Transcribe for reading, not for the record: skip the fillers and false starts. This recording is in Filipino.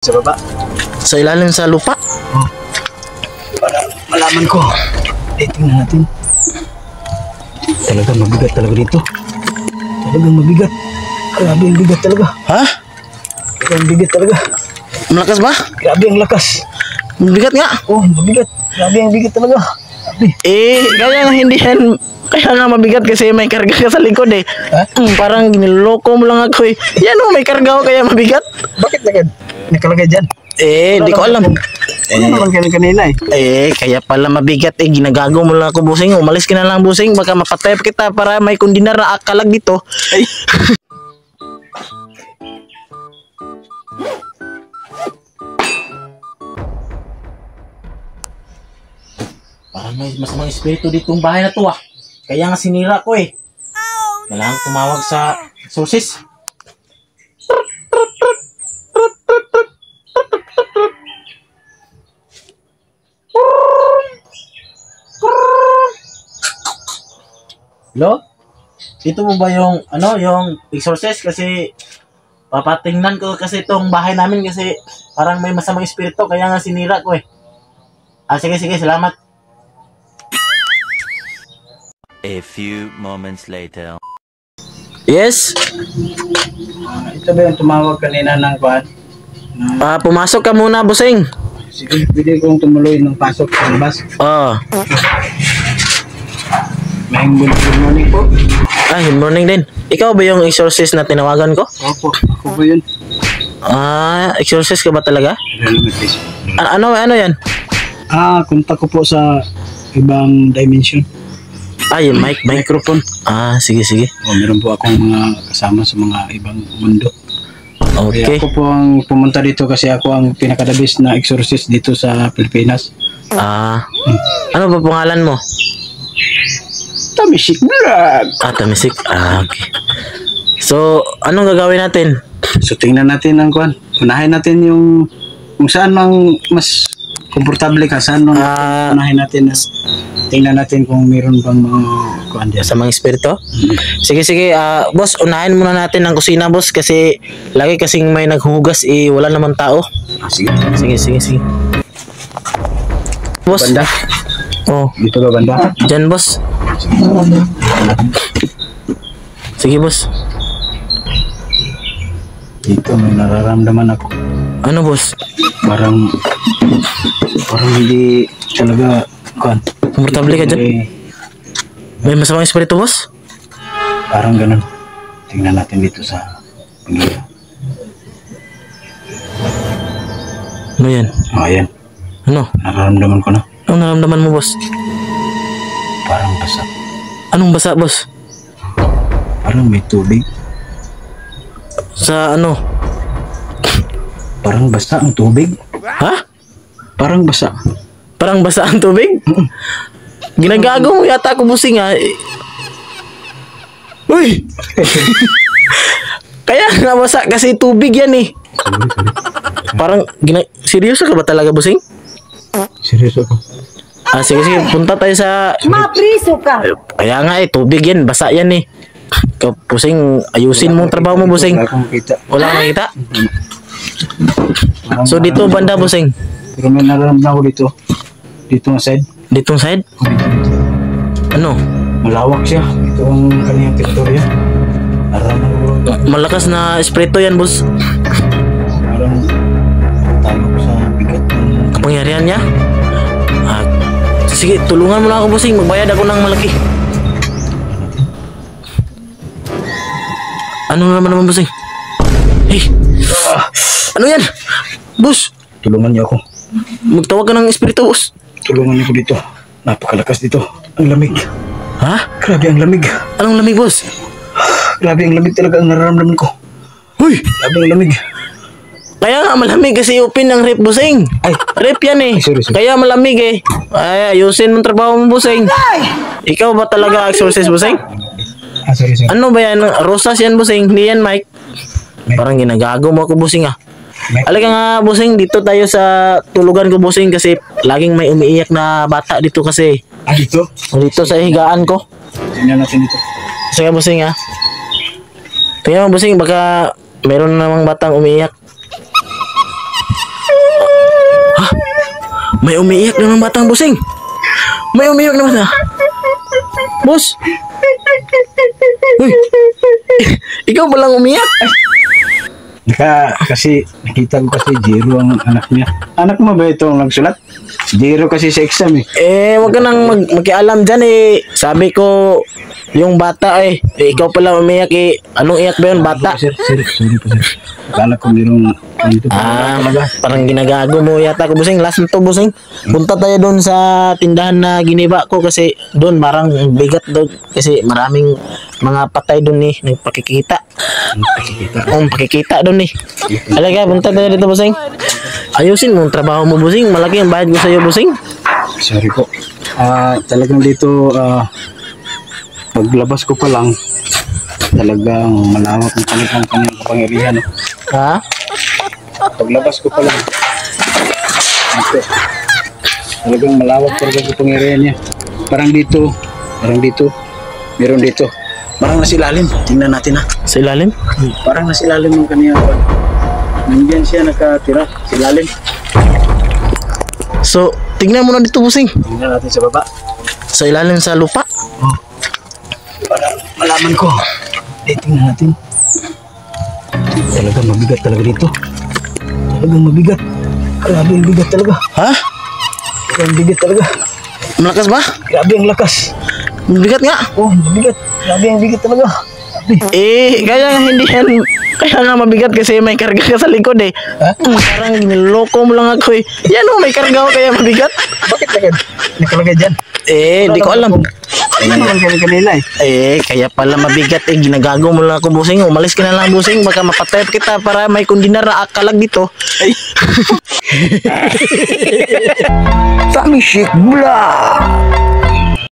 Sa baba. Sa ilalim sa lupa. Oh. Para malaman ko. Tingnan natin. Talagang mabigat talaga dito. Talagang mabigat. Grabe ang bigat talaga. Ha? Grabe ang bigat talaga. Malakas ba? Grabe ang lakas. Mabigat nga. Oh, mabigat. Grabe ang bigat talaga. Grabe. Kaya nga hindi yan. Kaya nga mabigat kasi may karga ka sa likod eh. Ha? Parang giniloko mo lang ako eh. Yan o, may karga ako kaya mabigat. Bakit nakalagay dyan? Di ko alam. Ano naman kanina eh? Kaya pala mabigat eh. Ginagago mo lang ako, busing. Umalis ka na lang, busing. Baka mapatay pa kita para may kundinar na akalag dito. Ay. Parang may masamang espiritu ditong bahay na to ah. Kaya nga sinira ko eh. Kailangan tumawag sa sources. Hello? Ito mo ba yung yung resources kasi papatingnan ko kasi itong bahay namin kasi parang may masamang espiritu kaya nga sinira ko eh. Sige, salamat. A few moments later. Yes? Ito ba yung tumawag kanina ng kuhan? Pumasok ka muna, busing. Sige, pwede kong tumuloy ng pasok sa labas. Good morning po. Good morning din. Ikaw ba yung exorcist na tinawagan ko? Opo, ako po yun. Exorcist ka ba talaga? Ano yan? Kunta ko po sa ibang dimension. Yung microphone. Sige. Meron po akong mga kasama sa mga ibang mundo. Okay. Kaya ako po ang pumunta dito kasi ako ang pinakadabis na exorcist dito sa Pilipinas. Ano ba pangalan mo? Tamisik Vlog. Tamisik. Okay. So, anong gagawin natin? So, tingnan natin ang kuhan. Unahin natin yung kung saan ang mas komportable ka, saan unahin natin. Tingnan natin kung meron bang mga kuhan dyan. Sa mga espiritu? Sige. Boss, unahin muna natin ang kusina, boss, kasi lagi kasing may naghuhugas, wala naman tao. Sige. Sige. Boss. Banda? Dito ba banda? Diyan, boss. Sige, boss. Dito may nararamdaman ako. Ano, boss? Parang hindi talaga kuhan. Komportable ka dyan? May masamang espiritu, boss? Parang ganun. Tingnan natin dito sa pangila. Ano yan? Ayan. Ano? Nararamdaman ko na. Anong nararamdaman mo, boss? Parang basa. Anong basa, boss? Parang may tubig. Sa ano? Parang basa ang tubig. Ha? Parang basa. Parang basa ang tubig? Ginagago mo yata ako, busing ha. Uy! Kaya nga basa kasi tubig yan eh. Parang, seryoso ka ba talaga, busing? Seryoso ako. Sige, punta tayo sa... Mapriso ka! Kaya nga tubig yan, basa yan eh. Busing, ayusin mong trabaho mo, busing. Wala akong kita. Wala kang nakita? So dito banda, busing? Pero may nararamdaman ko dito. Dito ang side. Ditong side? Ano? Malawak siya. Ito ang kaniyang teritorya. Nararamdaman ko. Malakas na espiritu yan, boss. Parang talo ko sa bigat ng... Kapangyarihan niya? Sige, tulungan mo na ako, busing. Magbayad ako ng malaki. Ano naman, busing? Ano yan? Boss! Tulungan niyo ako. Magtawag ka ng espiritu, boss. Tulungan niyo ko dito. Napakalakas dito. Ang lamig. Ha? Grabe ang lamig. Anong lamig, boss? Grabe ang lamig talaga ang nararamdaman ko. Uy! Grabe ang lamig. Kaya nga malamig kasi open ng rep, busing. Ay! Rep yan eh. Sorry. Kaya malamig eh. Ayusin mong trabaho mo, busing. Ikaw ba talaga exorcist, busing? Sorry. Ano ba yan? Rosas yan, busing. Hindi yan, Mike. Parang ginagago mo ako, busing ah. Alika nga, busing. Dito tayo sa tulugan ko, busing. Kasi laging may umiiyak na bata dito kasi. Dito? Dito sa higaan ko. Tingnan natin dito. Sige, busing ah. Tingnan mo, busing. Baka meron namang batang umiiyak. May umiiyak na ng batang busing. May umiiyak na bata. Boss. Uy. Ikaw ba lang umiyak? Kasi nakita ko kasi Jiro ang anak niya. Anak mo ba itong nagsulat? Jiro kasi sa exam Wag ka nang magkialam dyan Sabi ko, yung bata ikaw pala umiyak Anong iyak ba yun, bata? Sir, sorry po sir. Akala ko mayroong Parang ginagago mo yata ko, busing. Last na to, busing. Punta tayo doon sa tindahan na giniba ko kasi doon marang bigat doon kasi maraming mga patay doon nagpakikita. Pakikita doon Alaga, punta tayo dito, busing. Ayusin mo ang trabaho mo, busing. Malaki ang bayad ko sa iyo, busing. Sorry po. Talagang dito paglabas ko pa lang talagang malawak ang kanyang kapangyarihan. Ha? Paglabas ko pa lang talagang malawak talaga ang kapangyarihan niya. Parang dito meron dito. Parang nasa ilalim. Tingnan natin Sa ilalim? Parang nasa ilalim ng kanyang nandiyan siya nakatira sa ilalim. So, tingnan mo na dito, busing. Tingnan natin sa baba. Sa ilalim sa lupa. Para malaman ko. Tingnan natin. Talagang mabigat talaga dito. Talagang mabigat. Grabe ang bigat talaga. Ha? Ang bigat talaga. Malakas ba? Grabe ang lakas. Mabigat nga. Mabigat. Grabe ang bigat talaga. Kaya nga hindi yan. Kaya nga mabigat kasi may karga ka sa likod Parang niloko mo lang ako Yan may karga ko kaya mabigat. Bakit lagyan? Nakalagay dyan. Hindi ko alam. Ano naman kanila Kaya pala mabigat ginagago mo lang ako, busing. Umalis ka na lang, busing. Baka mapatay kita para may kondinar na akalag dito. Family Chic Vlog.